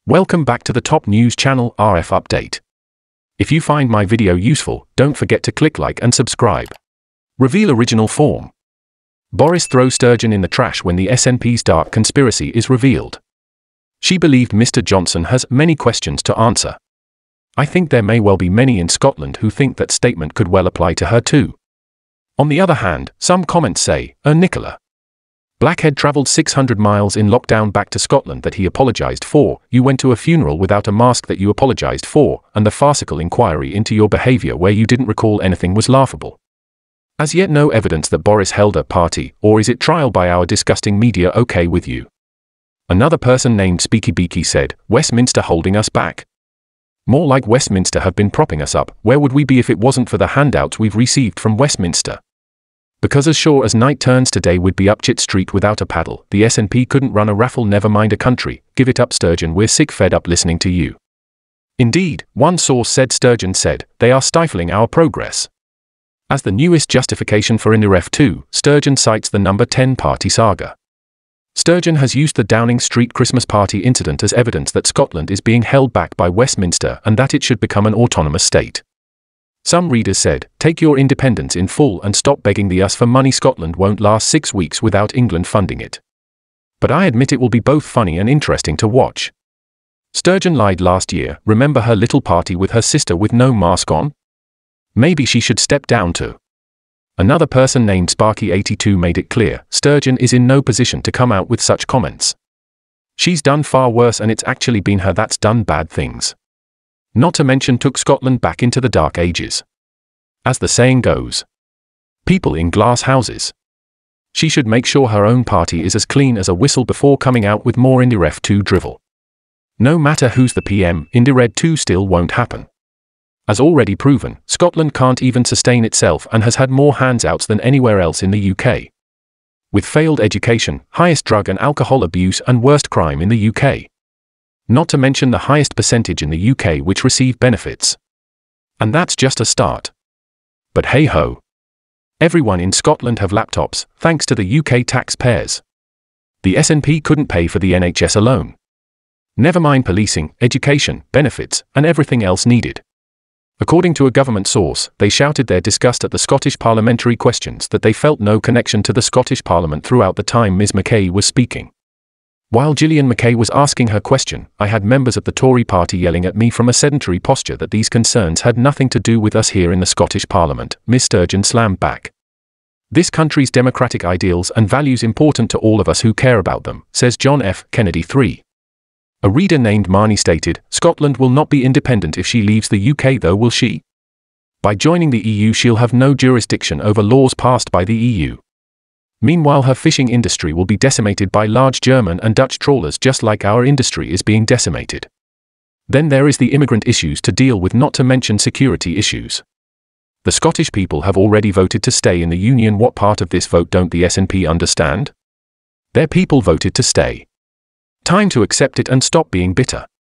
Welcome back to the top news channel RF Update. If you find my video useful, don't forget to click like and subscribe. Reveal original form. Boris throws Sturgeon in the trash when the SNP's dark conspiracy is revealed. She believed Mr. Johnson has many questions to answer. I think there may well be many in Scotland who think that statement could well apply to her too. On the other hand, some comments say, Nicola Blackhead travelled 600 miles in lockdown back to Scotland that he apologised for, you went to a funeral without a mask that you apologised for, and the farcical inquiry into your behaviour where you didn't recall anything was laughable. As yet no evidence that Boris held a party, or is it trial by our disgusting media okay with you? Another person named Speaky Beaky said, Westminster holding us back. More like Westminster have been propping us up, where would we be if it wasn't for the handouts we've received from Westminster? Because as sure as night turns today we'd be up Chit Street without a paddle, the SNP couldn't run a raffle never mind a country, give it up Sturgeon we're sick fed up listening to you. Indeed, one source said Sturgeon said, they are stifling our progress. As the newest justification for IndyRef 2, Sturgeon cites the number 10 party saga. Sturgeon has used the Downing Street Christmas party incident as evidence that Scotland is being held back by Westminster and that it should become an autonomous state. Some readers said, take your independence in full and stop begging the us for money. Scotland won't last 6 weeks without England funding it. But I admit it will be both funny and interesting to watch. Sturgeon lied last year, remember her little party with her sister with no mask on? Maybe she should step down too. Another person named Sparky82 made it clear, Sturgeon is in no position to come out with such comments. She's done far worse and it's actually been her that's done bad things. Not to mention took Scotland back into the dark ages. As the saying goes, people in glass houses. She should make sure her own party is as clean as a whistle before coming out with more IndyRef 2 drivel. No matter who's the PM, IndyRef 2 still won't happen. As already proven, Scotland can't even sustain itself and has had more handouts than anywhere else in the UK. With failed education, highest drug and alcohol abuse and worst crime in the UK. Not to mention the highest percentage in the UK which receive benefits. And that's just a start. But hey ho. Everyone in Scotland have laptops, thanks to the UK taxpayers. The SNP couldn't pay for the NHS alone. Never mind policing, education, benefits, and everything else needed. According to a government source, they shouted their disgust at the Scottish parliamentary questions that they felt no connection to the Scottish Parliament throughout the time Ms Mackay was speaking. While Gillian Mackay was asking her question, I had members of the Tory party yelling at me from a sedentary posture that these concerns had nothing to do with us here in the Scottish Parliament, Ms Sturgeon slammed back. This country's democratic ideals and values important to all of us who care about them, says John F. Kennedy III. A reader named Marnie stated, Scotland will not be independent if she leaves the UK though, will she? By joining the EU she'll have no jurisdiction over laws passed by the EU. Meanwhile her fishing industry will be decimated by large German and Dutch trawlers just like our industry is being decimated. Then there is the immigrant issues to deal with, not to mention security issues. The Scottish people have already voted to stay in the Union. What part of this vote don't the SNP understand? Their people voted to stay. Time to accept it and stop being bitter.